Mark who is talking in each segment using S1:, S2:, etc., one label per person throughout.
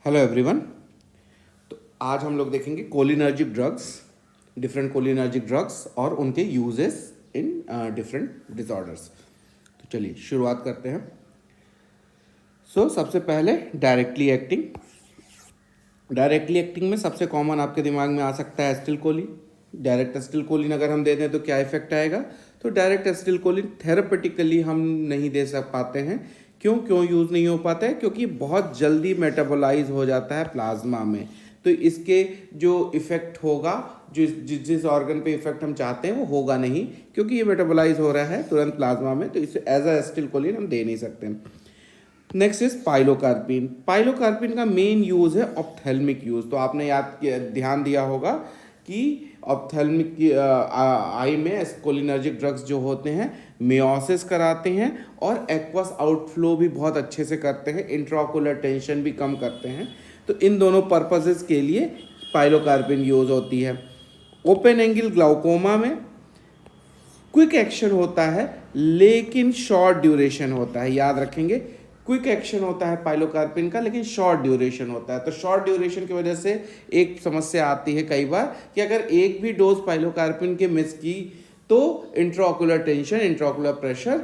S1: Hello everyone. तो आज हम लोग देखेंगे cholinergic drugs, different cholinergic drugs और उनके यूजेस इन डिफरेंट डिसऑर्डर्स। तो चलिए शुरुआत करते हैं। सबसे पहले डायरेक्टली एक्टिंग में सबसे कॉमन आपके दिमाग में आ सकता है acetylcholine. Direct acetylcholine अगर हम दे दें तो क्या इफेक्ट आएगा? तो डायरेक्ट एसिटिल कोलिन थेरापेटिकली हम नहीं दे सक पाते हैं। क्यों यूज़ नहीं हो पाता है? क्योंकि बहुत जल्दी मेटाबोलाइज हो जाता है प्लाज्मा में। तो इसके जो इफेक्ट होगा, जिस ऑर्गन पे इफेक्ट हम चाहते हैं वो होगा नहीं, क्योंकि ये मेटाबोलाइज हो रहा है तुरंत प्लाज्मा में। तो इसे एज अ एसिटिल कोलिन हम दे नहीं सकते। Next is pilocarpine. पाइलोकार्पिन का मेन यूज है ऑप्थेल्मिक यूज। तो आपने ध्यान दिया होगा कि ऑप्थेल्मिक की आई में कोलिनर्जिक ड्रग्स जो होते हैं मियोसिस कराते हैं और एक्वस आउटफ्लो भी बहुत अच्छे से करते हैं, इंट्राओकुलर टेंशन भी कम करते हैं। तो इन दोनों पर्पसेस के लिए पाइलोकार्पिन यूज होती है। ओपन एंगल ग्लाउकोमा में क्विक एक्शन होता है लेकिन शॉर्ट ड्यूरेशन होता है। याद रखेंगे, क्विक एक्शन होता है पाइलोकार्पिन का लेकिन शॉर्ट ड्यूरेशन होता है। तो शॉर्ट ड्यूरेशन की वजह से एक समस्या आती है कई बार कि अगर एक भी डोज पाइलोकार्पिन के मिस की तो इंट्राओकुलर टेंशन, इंट्राओकुलर प्रेशर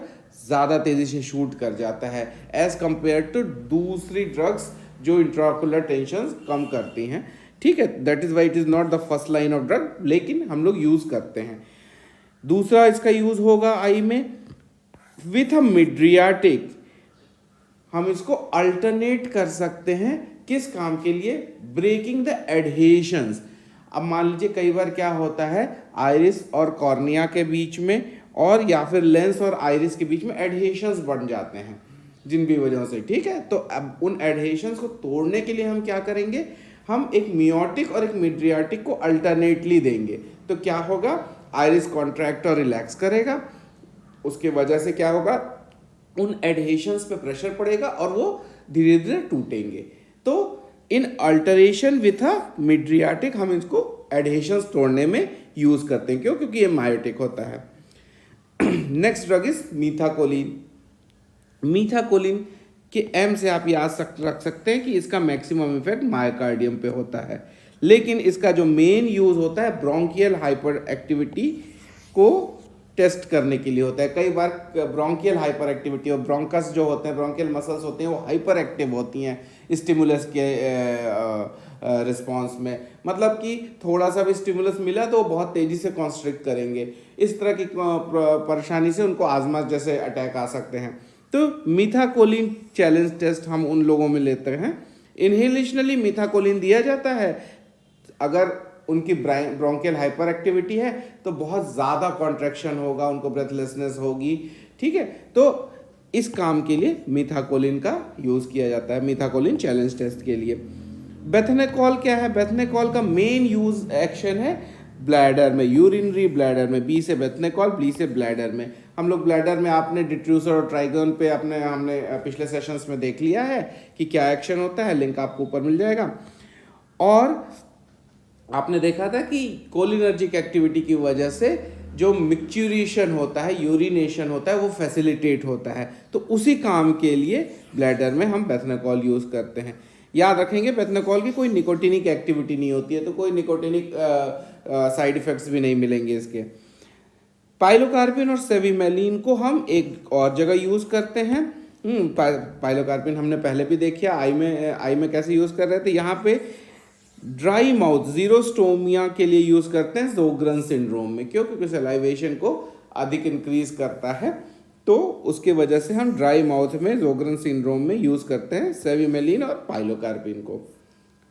S1: ज़्यादा तेज़ी से शूट कर जाता है एज कंपेयर टू दूसरी ड्रग्स जो इंट्राओकुलर टेंशन कम करती हैं। ठीक है, that is why it is not the first line of drug, लेकिन हम लोग यूज़ करते हैं। दूसरा इसका यूज़ होगा आई में विथ अ मिड्रियाटिक। हम इसको अल्टरनेट कर सकते हैं किस काम के लिए? Breaking the adhesions. अब मान लीजिए कई बार क्या होता है, आइरिस और कॉर्निया के बीच में और या फिर लेंस और आइरिस के बीच में एडहेशंस बन जाते हैं जिन भी वजहों से। ठीक है, तो अब उन एडहेशंस को तोड़ने के लिए हम क्या करेंगे? हम एक मियोटिक और एक मिड्रियाटिक को अल्टरनेटली देंगे। तो क्या होगा? आइरिस कॉन्ट्रैक्ट और रिलैक्स करेगा, उसके वजह से क्या होगा? उन एडहेशंस पे प्रेशर पड़ेगा और वो धीरे धीरे टूटेंगे। तो इन अल्टरेशन विथ अ मिड्रियाटिक हम इसको एडहेशंस तोड़ने में यूज करते हैं। क्योंकि ये मायोटिक होता है। Next drug is methacholine. Methacholine के एम से आप रख सकते हैं कि इसका मैक्सिमम इफेक्ट मायोकार्डियम पे होता है, लेकिन इसका जो मेन यूज होता है ब्रोंकियल हाइपर एक्टिविटी को टेस्ट करने के लिए होता है। कई बार ब्रोंकियल हाइपर एक्टिविटी और ब्रोंकस जो होते हैं, ब्रोंकियल मसल्स होते हैं, वो हाइपर एक्टिव होती हैं स्टिमुलस के रिस्पॉन्स में। मतलब कि थोड़ा सा भी स्टिमुलस मिला तो वो बहुत तेज़ी से कॉन्स्ट्रिक्ट करेंगे। इस तरह की परेशानी से उनको आजमा जैसे अटैक आ सकते हैं। तो मीथाकोलिन चैलेंज टेस्ट हम उन लोगों में लेते हैं। इनहेलेशनली मीथाकोलिन दिया जाता है। अगर उनकी ब्रोंकियल हाइपर एक्टिविटी है तो बहुत ज़्यादा कॉन्ट्रैक्शन होगा, उनको ब्रेथलेसनेस होगी। ठीक है, तो इस काम के लिए मीथाकोलिन का यूज़ किया जाता है, मीथाकोलिन चैलेंज टेस्ट के लिए। बेथनेकॉल क्या है? बेथनेकॉल का मेन यूज एक्शन है ब्लैडर में, यूरिनरी ब्लैडर में। बी से बेथनेकॉल, बी से ब्लैडर में। हम लोग ब्लैडर में आपने डिट्रूसर और ट्राइगोन पे हमने पिछले सेशंस में देख लिया है कि क्या एक्शन होता है। लिंक आपको ऊपर मिल जाएगा। और आपने देखा था कि कोलिनर्जिक एक्टिविटी की वजह से जो मिक्चुरेशन होता है, यूरिनेशन होता है, वो फैसिलिटेट होता है। तो उसी काम के लिए ब्लैडर में हम बेथनेकॉल यूज़ करते हैं। याद रखेंगे, बेथनेकॉल की कोई निकोटिनिक एक्टिविटी नहीं होती है, तो कोई निकोटिनिक साइड इफ़ेक्ट्स भी नहीं मिलेंगे इसके। पाइलोकार्पिन और सेविमेलिन को हम एक और जगह यूज़ करते हैं। पाइलोकार्पिन हमने पहले भी देखा, आई में कैसे यूज़ कर रहे थे। यहाँ पे ड्राई माउथ जीरोस्टोमिया के लिए यूज करते हैं ज़ोग्रन सिंड्रोम में। क्यों? क्योंकि सलाइवेशन को अधिक इंक्रीज करता है, तो उसके वजह से हम ड्राई माउथ में ज़ोग्रन सिंड्रोम में यूज करते हैं सेविमेलिन और पाइलोकार्पिन को।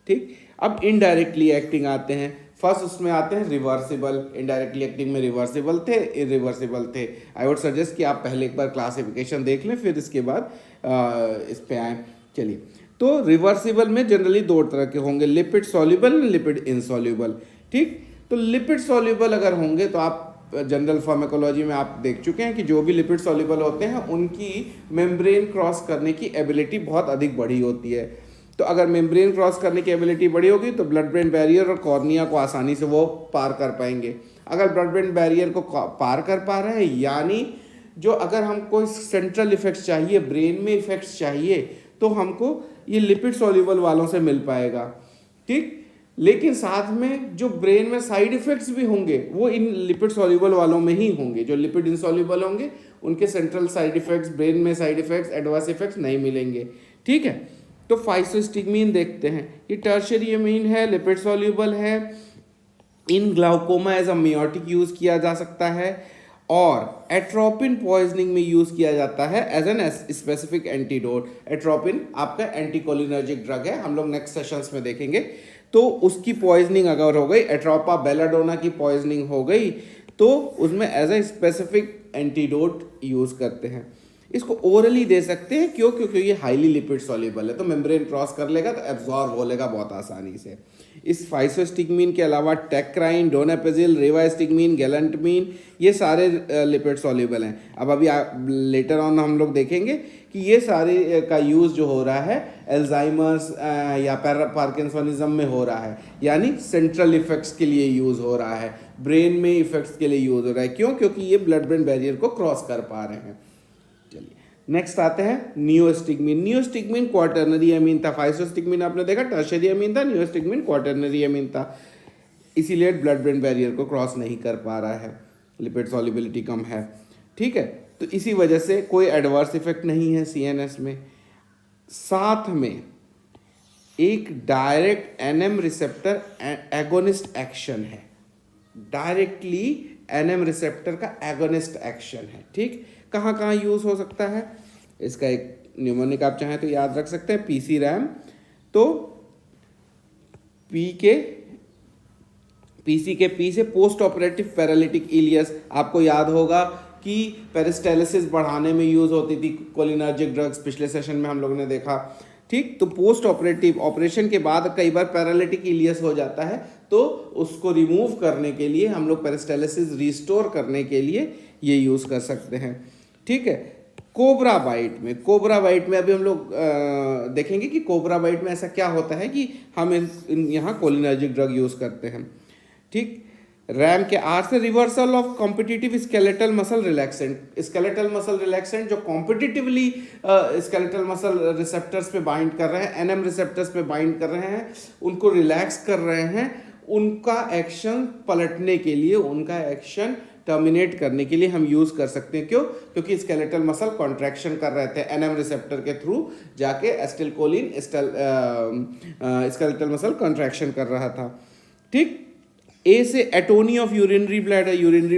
S1: ठीक, अब इनडायरेक्टली एक्टिंग आते हैं। फर्स्ट उसमें आते हैं रिवर्सिबल। इनडायरेक्टली एक्टिंग में रिवर्सिबल थे, इरिवर्सिबल थे। आई वुड सजेस्ट कि आप पहले एक बार क्लासिफिकेशन देख लें, फिर इसके बाद इस पे आएँ। चलिए, तो रिवर्सिबल में जनरली दो तरह के होंगे, लिपिड सॉल्युबल, लिपिड इनसॉल्युबल। ठीक, तो लिपिड सॉल्युबल अगर होंगे तो आप जनरल फार्माकोलॉजी में आप देख चुके हैं कि जो भी लिपिड सॉल्युबल होते हैं उनकी मेम्ब्रेन क्रॉस करने की एबिलिटी बहुत अधिक बड़ी होती है। तो अगर मेम्ब्रेन क्रॉस करने की एबिलिटी बड़ी होगी तो ब्लड ब्रेन बैरियर और कॉर्निया को आसानी से वो पार कर पाएंगे। अगर ब्लड ब्रेन बैरियर को पार कर पा रहे हैं, यानी जो अगर हमको सेंट्रल इफेक्ट्स चाहिए, ब्रेन में इफेक्ट्स चाहिए, तो हमको ये लिपिड सॉल्युबल वालों से मिल पाएगा, ठीक। लेकिन साथ में जो ब्रेन में साइड इफेक्ट्स भी होंगे वो इन लिपिड सॉल्युबल वालों में ही होंगे। जो लिपिड इनसॉल्युबल होंगे उनके सेंट्रल साइड इफेक्ट्स, ब्रेन में साइड इफेक्ट्स, एडवर्स इफेक्ट्स नहीं मिलेंगे, ठीक है। तो फाइसोस्टिग्मीन देखते हैं, ये टर्शियरी एमीन है, लिपिड सॉल्युबल है, in glaucoma as a miotic use किया जा सकता है और एट्रोपिन पॉइजनिंग में यूज किया जाता है as an specific antidote. Atropine आपका एंटीकोलिनर्जिक ड्रग है, हम लोग नेक्स्ट सेशंस में देखेंगे। तो उसकी पॉइजनिंग अगर हो गई, एट्रोपा बेलाडोना की पॉइजनिंग हो गई, तो उसमें as a specific antidote use करते हैं। इसको ओरली दे सकते हैं, क्यों? क्योंकि ये हाईली लिपिड सॉल्युबल है, तो मेम्ब्रेन क्रॉस कर लेगा तो एब्जॉर्ब हो लेगा बहुत आसानी से। इस फाइसोस्टिग्मीन के अलावा टेक्राइन, डोनापेजिल, रेवास्टिग्मीन, गैलेंटमीन, ये सारे लिपिड सॉल्युबल हैं। अब अभी लेटर ऑन हम लोग देखेंगे कि ये सारे का यूज़ जो हो रहा है एल्जाइमर्स या पार्किंसनिज्म में हो रहा है, यानी सेंट्रल इफेक्ट्स के लिए यूज़ हो रहा है, ब्रेन में इफेक्ट्स के लिए यूज़ हो रहा है। क्यों? क्योंकि ये ब्लड ब्रेन बैरियर को क्रॉस कर पा रहे हैं। चलिए नेक्स्ट आते हैं नियोस्टिग्मीन। नियोस्टिग्मीन क्वाटर्नरी एमीन था, फाइसोस्टिग्मीन आपने देखा टर्शियरी एमीन था, नियोस्टिग्मीन क्वाटर्नरी एमीन था, इसीलिए ब्लड ब्रेन बैरियर को क्रॉस नहीं कर पा रहा है, लिपिड सॉल्युबिलिटी कम है, ठीक है। तो इसी वजह से कोई एडवर्स इफेक्ट नहीं है सीएनएस में। साथ में एक direct NM receptor agonist action है, डायरेक्टली एनएम रिसेप्टर का एगोनिस्ट एक्शन है, ठीक। कहाँ कहाँ यूज़ हो सकता है इसका, एक न्यूमोनिक आप चाहें तो याद रख सकते हैं, पीसी रैम, तो पीसी के पी से पोस्ट ऑपरेटिव पैरालिटिक इलियस, आपको याद होगा कि पेरिस्टालिसिस बढ़ाने में यूज़ होती थी कोलिनर्जिक ड्रग्स, पिछले सेशन में हम लोग ने देखा, ठीक। तो पोस्ट ऑपरेटिव, ऑपरेशन के बाद कई बार पैरालिटिक इलियस हो जाता है, तो उसको रिमूव करने के लिए हम लोग पेरिस्टालिसिस रिस्टोर करने के लिए ये यूज़ कर सकते हैं, ठीक है। कोबरा बाइट में अभी हम लोग देखेंगे कि कोबरा बाइट में ऐसा क्या होता है कि हम यहाँ कोलिनर्जिक ड्रग यूज़ करते हैं, ठीक। रैम के आर से reversal of competitive skeletal muscle relaxant. Skeletal muscle relaxant जो कॉम्पिटिटिवली स्केलेटल मसल रिसेप्टर्स पे बाइंड कर रहे हैं, एनएम रिसेप्टर्स पे बाइंड कर रहे हैं, उनको रिलैक्स कर रहे हैं, उनका एक्शन पलटने के लिए, उनका एक्शन टर्मिनेट करने के लिए हम यूज़ कर सकते हैं। क्यों? क्योंकि स्केलेटल मसल कॉन्ट्रैक्शन कर रहे थे, एनएम रिसेप्टर के थ्रू जाके एसिटिलकोलिन स्केलेटल मसल कॉन्ट्रैक्शन कर रहा था, ठीक। ए से एटोनी ऑफ यूरिनरी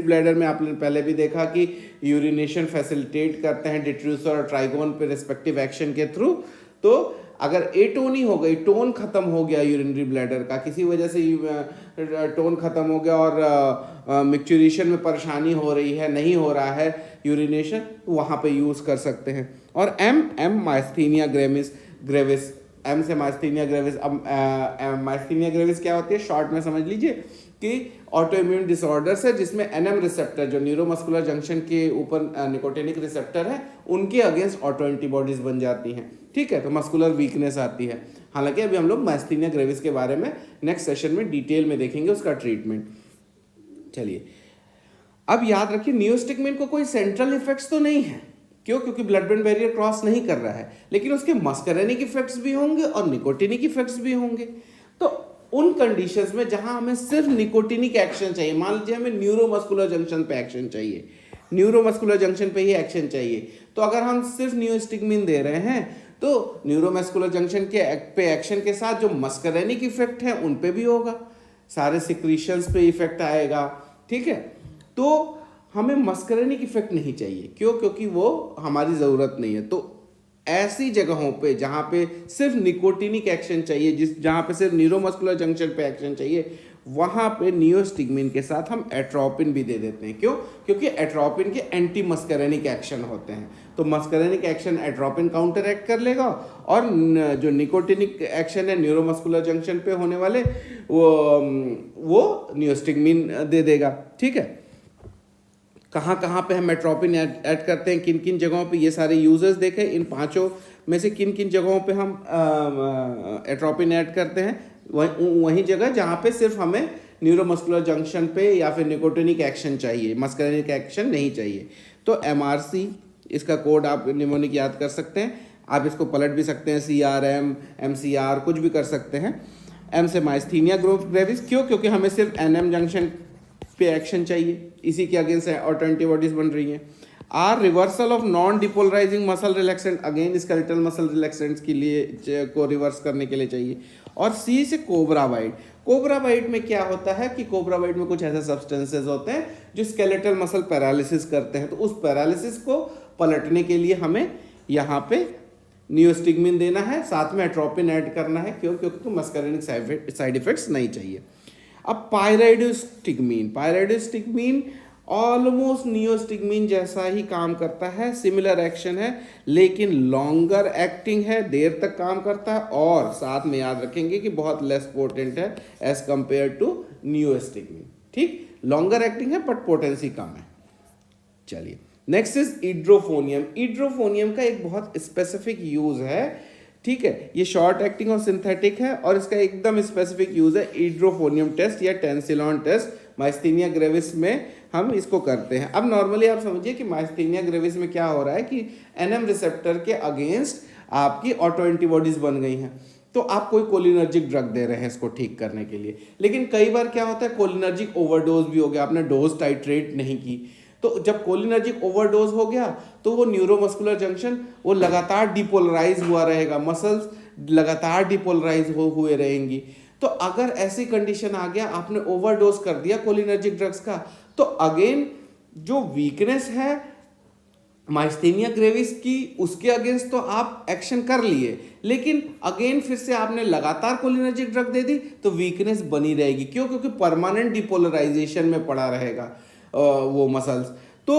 S1: ब्लैडर में आपने पहले भी देखा कि यूरिनेशन फैसिलिटेट करते हैं डिट्रूसर और ट्राइगोन पे रिस्पेक्टिव एक्शन के थ्रू। तो अगर एटोनी हो गई, टोन खत्म हो गया यूरिनरी ब्लैडर का, किसी वजह से टोन खत्म हो गया और मिक्चुरेशन में परेशानी हो रही है, नहीं हो रहा है यूरिनेशन, तो वहाँ पे यूज़ कर सकते हैं। और एम माइस्थीनिया ग्रेविस, एम से माइस्थीनिया ग्रेविस। अब माइस्थीनिया ग्रेविस क्या होती है, शॉर्ट में समझ लीजिए कि ऑटो इम्यून डिसऑर्डर्स है जिसमें एनएम रिसेप्टर जो न्यूरोमस्कुलर जंक्शन के ऊपर निकोटिनिक रिसेप्टर है, उनके अगेंस्ट ऑटो एंटीबॉडीज बन जाती हैं, ठीक है। तो मस्कुलर वीकनेस आती है। हालांकि अभी हम लोग माइस्थीनिया ग्रेविस के बारे में नेक्स्ट सेशन में डिटेल में देखेंगे उसका ट्रीटमेंट। चलिए अब याद रखिए, नियोस्टिग्मीन को कोई सेंट्रल इफेक्ट्स तो नहीं है। क्यों? क्योंकि ब्लड ब्रेन बैरियर क्रॉस नहीं कर रहा है, लेकिन उसके मस्करेनिक इफेक्ट्स भी होंगे और निकोटिनिक इफेक्ट्स भी होंगे। तो उन कंडीशंस में जहां हमें सिर्फ निकोटिनिक एक्शन चाहिए, मान लीजिए हमें न्यूरोमस्कुलर जंक्शन पे एक्शन चाहिए, न्यूरोमस्कुलर जंक्शन पे ही एक्शन चाहिए, तो अगर हम सिर्फ नियोस्टिग्मीन दे रहे हैं तो न्यूरोमस्कुलर जंक्शन के पे एक्शन के साथ जो मस्करेनिक इफेक्ट है उन पे भी होगा, सारे सिक्रीशंस पे इफेक्ट आएगा, ठीक है। तो हमें मस्करेनिक इफेक्ट नहीं चाहिए। क्यों? क्योंकि वो हमारी ज़रूरत नहीं है। तो ऐसी जगहों पे जहाँ पे सिर्फ निकोटिनिक एक्शन चाहिए, जहाँ पे सिर्फ न्यूरोमस्कुलर जंक्शन पे एक्शन चाहिए, वहाँ पे नियोस्टिग्मीन के साथ हम एट्रोपिन भी दे देते हैं। क्यों? क्योंकि एट्रोपिन के एंटी मस्करेनिक एक्शन होते हैं, तो muscarinic action atropine counter act कर लेगा और जो निकोटिनिक एक्शन है न्यूरोमस्कुलर जंक्शन पे होने वाले वो नियोस्टिग्मीन दे देगा, ठीक है। कहाँ कहाँ पे हम एट्रोपिन ऐड करते हैं, किन किन जगहों पे, ये सारे यूजर्स देखें। इन पांचों में से किन किन जगहों पे हम एट्रोपिन ऐड करते हैं, वही जगह जहाँ पे सिर्फ हमें न्यूरोमस्कुलर जंक्शन पे या फिर निकोटिनिक एक्शन चाहिए, मस्करेनिक एक्शन नहीं चाहिए। तो MRC इसका कोड आप निमोनिक याद कर सकते हैं, आप इसको पलट भी सकते हैं, CRM, MCR कुछ भी कर सकते हैं। M से माइस्थीनिया ग्रेविस, क्यों? क्योंकि हमें सिर्फ NM जंक्शन पे एक्शन चाहिए, इसी के अगेंस्ट ऑटो एंटीबॉडीज बन रही हैं। R reversal of non depolarising muscle relaxant, again skeletal muscle relaxants के लिए को रिवर्स करने के लिए चाहिए। और C से कोबरा बाइट। कोबरा बाइट में क्या होता है कि कोबरा बाइट में कुछ ऐसे सब्सटेंसेस होते हैं जो स्केलेटल मसल पैरालिसिस करते हैं, तो उस पैरालिसिस को पलटने के लिए हमें यहाँ पे नियोस्टिग्मिन देना है, साथ में एट्रोपिन ऐड करना है। क्यों? क्योंकि मस्करेनिक साइड इफेक्ट्स नहीं चाहिए। अब पायराइडोस्टिग्मीन ऑलमोस्ट नियोस्टिग्मीन जैसा ही काम करता है, सिमिलर एक्शन है, लेकिन लॉन्गर एक्टिंग है, देर तक काम करता है, और साथ में याद रखेंगे कि बहुत लेस पोटेंट है एज कंपेयर टू नियोस्टिग्मीन। ठीक, लॉन्गर एक्टिंग है बट पोटेंसी कम है। चलिए, नेक्स्ट इज इड्रोफोनियम। इड्रोफोनियम का एक बहुत स्पेसिफिक यूज है, ठीक है, ये शॉर्ट एक्टिंग और सिंथेटिक है, और इसका एकदम स्पेसिफिक यूज है इड्रोफोनियम टेस्ट या टेंसिलॉन टेस्ट। माइस्थीनिया ग्रेविस में हम इसको करते हैं। अब नॉर्मली आप समझिए कि माइस्थीनिया ग्रेविस में क्या हो रहा है कि NM रिसेप्टर के अगेंस्ट आपकी ऑटो एंटीबॉडीज बन गई हैं, तो आप कोई कोलिनर्जिक ड्रग दे रहे हैं इसको ठीक करने के लिए। लेकिन कई बार क्या होता है, कोलिनर्जिक ओवरडोज भी हो गया, आपने डोज टाइट्रेट नहीं की, तो जब कोलिनर्जिक ओवरडोज हो गया तो वो न्यूरोमस्कुलर जंक्शन वो लगातार डिपोलराइज हुआ रहेगा, मसल्स लगातार डिपोलराइज हुए रहेंगी। तो अगर ऐसी कंडीशन आ गया, आपने ओवरडोज कर दिया कोलिनर्जिक ड्रग्स का, तो अगेन जो वीकनेस है माइस्थीनिया ग्रेविस की, उसके अगेंस्ट तो आप एक्शन कर लिए, लेकिन अगेन फिर से आपने लगातार कोलिनर्जिक ड्रग दे दी तो वीकनेस बनी रहेगी। क्यों? क्योंकि परमानेंट डिपोलराइजेशन में पड़ा रहेगा वो मसल्स। तो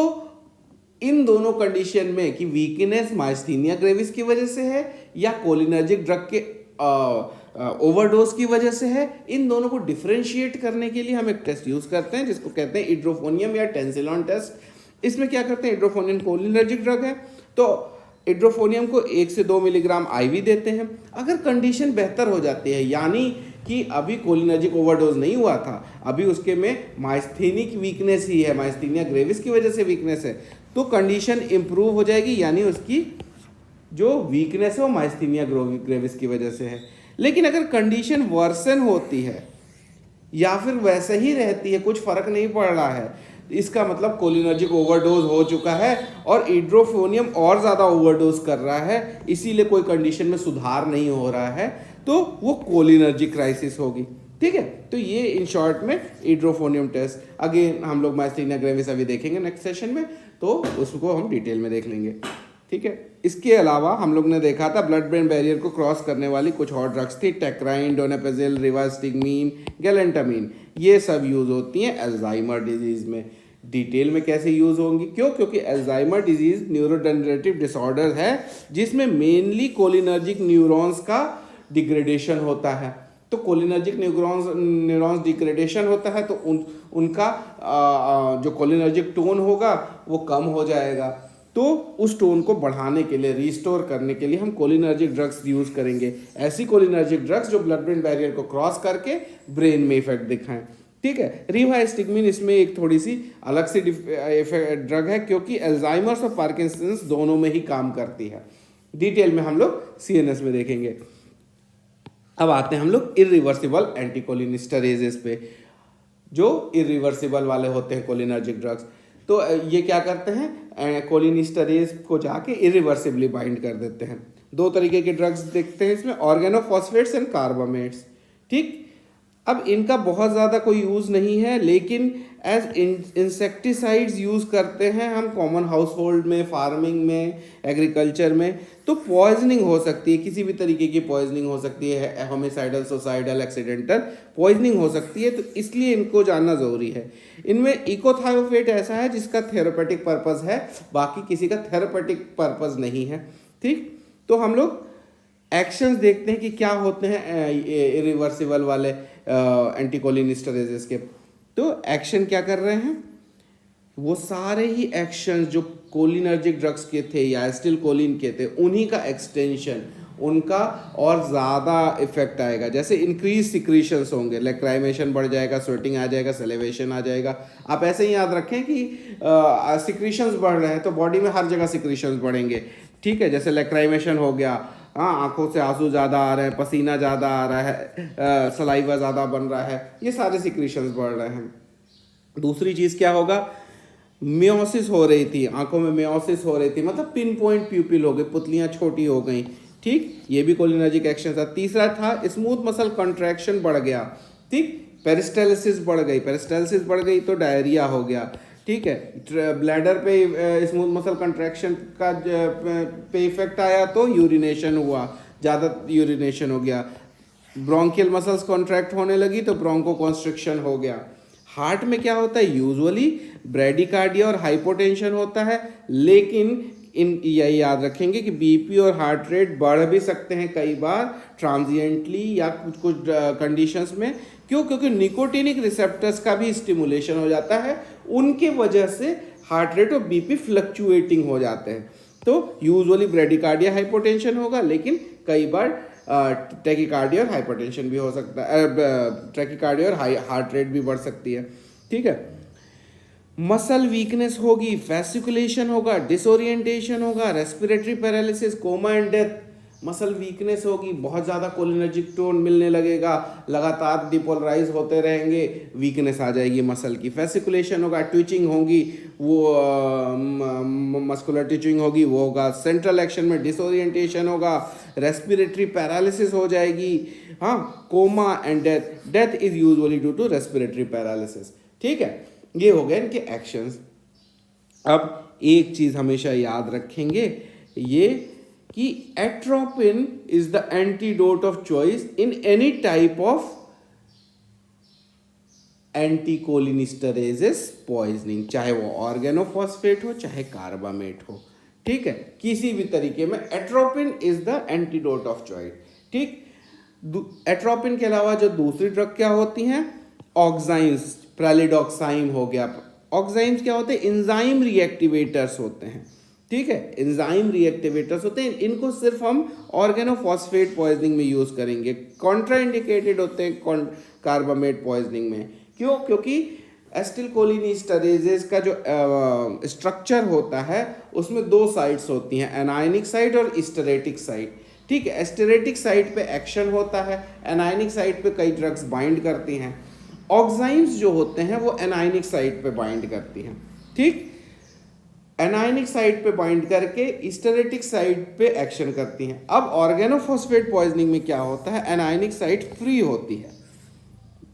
S1: इन दोनों कंडीशन में कि वीकनेस माइस्थीनिया ग्रेविस की वजह से है या कोलिनर्जिक ड्रग के ओवरडोज की वजह से है, इन दोनों को डिफरेंशिएट करने के लिए हम एक टेस्ट यूज करते हैं जिसको कहते हैं इड्रोफोनियम या टेंसिलॉन टेस्ट। इसमें क्या करते हैं, इड्रोफोनियम कोलिनर्जिक ड्रग है, तो इड्रोफोनियम को 1 से 2 मिलीग्राम IV देते हैं। अगर कंडीशन बेहतर हो जाती है, यानी कि अभी कोलिनर्जिक ओवरडोज नहीं हुआ था, अभी उसके में माइस्थीनिक वीकनेस ही है, माइस्थीनिया ग्रेविस की वजह से वीकनेस है, तो कंडीशन इंप्रूव हो जाएगी, यानी उसकी जो वीकनेस है वो माइस्थीनिया ग्रेविस की वजह से है। लेकिन अगर कंडीशन वर्सन होती है या फिर वैसे ही रहती है, कुछ फर्क नहीं पड़ रहा है, इसका मतलब कोलिनर्जिक ओवरडोज हो चुका है और इड्रोफोनियम और ज़्यादा ओवरडोज कर रहा है, इसीलिए कोई कंडीशन में सुधार नहीं हो रहा है, तो वो कोलिनर्जिक क्राइसिस होगी। ठीक है, तो ये इन शॉर्ट में इड्रोफोनियम टेस्ट। अगेन हम लोग माइस्थीनिया ग्रेविस अभी देखेंगे नेक्स्ट सेशन में, तो उसको हम डिटेल में देख लेंगे। ठीक है, इसके अलावा हम लोग ने देखा था ब्लड ब्रेन बैरियर को क्रॉस करने वाली कुछ और ड्रग्स थी, टेक्राइन, डोनापेजिल, रिवास्टिग्मीन, गैलेंटामीन, ये सब यूज़ होती हैं अल्जाइमर डिजीज़ में। डिटेल में कैसे यूज़ होंगी? क्यों? क्योंकि अल्जाइमर डिजीज़ न्यूरोडेनरेटिव डिसऑर्डर है जिसमें मेनली कोलिनर्जिक न्यूरॉन्स का डिग्रेडेशन होता है। तो कोलिनर्जिक न्यूरॉन्स डिग्रेडेशन होता है तो उनका जो कोलिनर्जिक टोन होगा वो कम हो जाएगा। तो उस टोन को बढ़ाने के लिए, रिस्टोर करने के लिए हम कोलिनर्जिक ड्रग्स यूज़ करेंगे, ऐसी कोलिनर्जिक ड्रग्स जो ब्लड ब्रेन बैरियर को क्रॉस करके ब्रेन में इफेक्ट दिखाएं। ठीक है, रिवास्टिग्मीन इसमें एक थोड़ी सी अलग सी ड्रग है क्योंकि अल्जाइमर्स और पार्किंसंस दोनों में ही काम करती है। डिटेल में हम लोग CNS में देखेंगे। अब आते हैं हम लोग इरिवर्सिबल एंटीकोलिनिस्टरेजेस पे, जो इरिवर्सिबल वाले होते हैं कोलिनर्जिक ड्रग्स। तो ये क्या करते हैं, कोलिनिस्टरेज को जाके इरिवर्सिबली बाइंड कर देते हैं। 2 तरीके के ड्रग्स देखते हैं इसमें, ऑर्गेनोफॉस्फेट्स एंड कार्बामेट्स। ठीक, अब इनका बहुत ज़्यादा कोई यूज़ नहीं है, लेकिन एज इंसेक्टिसाइड्स यूज़ करते हैं हम कॉमन हाउस होल्ड में, फार्मिंग में, एग्रीकल्चर में। तो पॉइजनिंग हो सकती है, किसी भी तरीके की पॉइजनिंग हो सकती है, होमिसाइडल, सुसाइडल, एक्सीडेंटल पॉइजनिंग हो सकती है, तो इसलिए इनको जानना ज़रूरी है। इनमें इकोथायोफेट ऐसा है जिसका थेरेपेटिक पर्पज़ है, बाकी किसी का थेरेपेटिक पर्पज़ नहीं है। ठीक, तो हम लोग एक्शंस देखते हैं कि क्या होते हैं इरिवर्सिबल वाले एंटीकोलिनिस्टरेजेस के। तो एक्शन क्या कर रहे हैं, वो सारे ही एक्शंस जो कोलिनर्जिक ड्रग्स के थे या एसिटिल कोलिन के थे, उन्हीं का एक्सटेंशन, उनका और ज़्यादा इफेक्ट आएगा। जैसे इंक्रीज सिक्रीशंस होंगे, लैक्राइमेशन बढ़ जाएगा, स्वेटिंग आ जाएगा, सेलिवेशन आ जाएगा। आप ऐसे ही याद रखें कि सिक्रीशंस बढ़ रहे हैं तो बॉडी में हर जगह सिक्रीशंस बढ़ेंगे, ठीक है, जैसे लैक्राइमेशन हो गया, हाँ, आंखों से आंसू ज़्यादा आ रहे हैं, पसीना ज़्यादा आ रहा है, सलाइवा ज़्यादा बन रहा है, ये सारे सिक्रीशंस बढ़ रहे हैं। दूसरी चीज़ क्या होगा, मियोसिस हो रही थी, आंखों में मियोसिस हो रही थी, मतलब पिन पॉइंट प्यूपिल हो गए, पुतलियाँ छोटी हो गई, ठीक, ये भी कोलिनर्जिक एक्शन था। तीसरा था स्मूथ मसल कॉन्ट्रैक्शन बढ़ गया, ठीक, पेरिस्टाल्सिस बढ़ गई, पेरिस्टाल्सिस बढ़ गई तो डायरिया हो गया, ठीक है। ब्लैडर पे स्मूथ मसल कंट्रैक्शन का पे इफेक्ट आया तो यूरिनेशन हुआ, ज़्यादा यूरिनेशन हो गया। ब्रोंकियल मसल्स कॉन्ट्रैक्ट होने लगी तो ब्रोंको कॉन्स्ट्रिक्शन हो गया। हार्ट में क्या होता है, यूजुअली ब्रेडिकार्डिया और हाइपोटेंशन होता है, लेकिन इन यही याद रखेंगे कि बीपी और हार्ट रेट बढ़ भी सकते हैं कई बार ट्रांजिएंटली या कुछ कुछ कंडीशंस में। क्यों? क्योंकि निकोटिनिक रिसेप्टर्स का भी स्टिमुलेशन हो जाता है, उनके वजह से हार्ट रेट और बीपी फ्लक्चुएटिंग हो जाते हैं। तो यूजुअली ब्रेडिकार्डिया हाइपोटेंशन होगा, लेकिन कई बार टैकीकार्डिया और हाइपरटेंशन भी हो सकता है, टैकीकार्डिया और हार्ट रेट भी बढ़ सकती है, ठीक है। मसल वीकनेस होगी, वेसिकुलेशन होगा, डिसोरिएंटेशन होगा, respiratory paralysis, coma and death. Muscle weakness होगी, बहुत ज़्यादा कोलिनर्जिक टोन मिलने लगेगा, लगातार डिपोलराइज होते रहेंगे, वीकनेस आ जाएगी मसल की। वेसिकुलेशन होगा, ट्विचिंग होगी, वो मस्कुलर ट्विचिंग होगी, वो होगा। सेंट्रल एक्शन में डिसोरिएंटेशन होगा, रेस्पिरेटरी पैरालिसिस हो जाएगी, हाँ, coma and death. Death is usually due to respiratory paralysis, ठीक है। ये हो गए इनके एक्शंस। अब एक चीज हमेशा याद रखेंगे ये कि atropine is the antidote of choice in any type of anticholinesterases poisoning, चाहे वो ऑर्गेनोफॉस्फेट हो चाहे कार्बामेट हो, ठीक है, किसी भी तरीके में atropine is the antidote of choice, ठीक। एट्रोपिन के अलावा जो दूसरी ड्रग क्या होती हैं, ऑक्साइम्स, प्रेलिडॉक्साइम हो गया। ऑक्साइम्स क्या होते हैं, एंजाइम रिएक्टिवेटर्स होते हैं, ठीक है, एंजाइम रिएक्टिवेटर्स होते हैं। इनको सिर्फ हम ऑर्गेनोफॉस्फेट पॉइजनिंग में यूज करेंगे, कॉन्ट्राइंडिकेटेड होते हैं कार्बामेट पॉइजनिंग में। क्यों? क्योंकि एसिटिलकोलिनिस्टरेजेस का जो स्ट्रक्चर होता है उसमें दो साइड्स होती हैं, एनायनिक साइड और स्टेरेटिक साइड, ठीक है। स्टेरेटिक साइड पे एक्शन होता है, एनायनिक साइड पे कई ड्रग्स बाइंड करती हैं। ऑक्साइम्स जो होते हैं वो एनायनिक साइड पे बाइंड करती हैं, ठीक, एनायनिक साइड पे बाइंड करके स्टेरेटिक साइड पे एक्शन करती हैं। अब ऑर्गेनोफॉस्फेट पॉइजनिंग में क्या होता है, एनायनिक साइड फ्री होती है,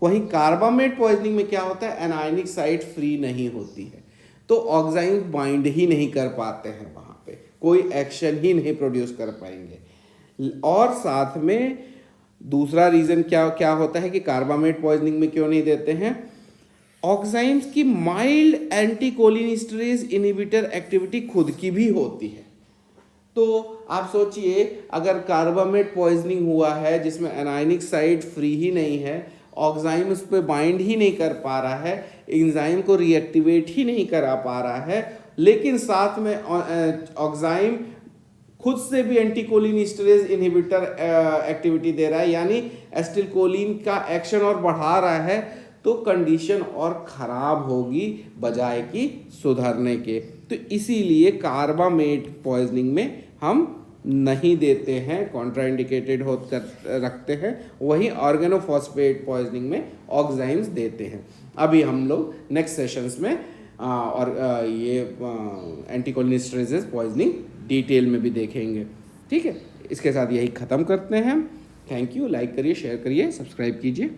S1: वहीं कार्बामेट पॉइजनिंग में क्या होता है, एनायनिक साइड फ्री नहीं होती है, तो ऑक्साइम्स बाइंड ही नहीं कर पाते हैं, वहां पे कोई एक्शन ही नहीं प्रोड्यूस कर पाएंगे। और साथ में दूसरा रीजन क्या क्या होता है कि कार्बामेट पॉइजनिंग में क्यों नहीं देते हैं, ऑक्साइम्स की माइल्ड एंटीकोलिनिस्टरेज इनहिबिटर एक्टिविटी खुद की भी होती है। तो आप सोचिए, अगर कार्बामेट पॉइजनिंग हुआ है जिसमें एनायनिक साइड फ्री ही नहीं है, ऑक्साइम उस पर बाइंड ही नहीं कर पा रहा है, एंजाइम को रिएक्टिवेट ही नहीं करा पा रहा है, लेकिन साथ में ऑक्साइम खुद से भी एंटीकोलिनिस्टरेज इनहिबिटर एक्टिविटी दे रहा है, यानी एसिटिलकोलिन का एक्शन और बढ़ा रहा है, तो कंडीशन और खराब होगी बजाय कि सुधरने के। तो इसीलिए कार्बामेट पॉइजनिंग में हम नहीं देते हैं, कॉन्ट्राइंडिकेटेड होकर रखते हैं। वहीं ऑर्गेनोफॉस्फेट पॉइजनिंग में ऑक्साइम्स देते हैं। अभी हम लोग नेक्स्ट सेशंस में और ये एंटीकोलिनिस्टरेजेस पॉइजनिंग डिटेल में भी देखेंगे, ठीक है। इसके साथ यही ख़त्म करते हैं। थैंक यू, लाइक करिए, शेयर करिए, सब्सक्राइब कीजिए।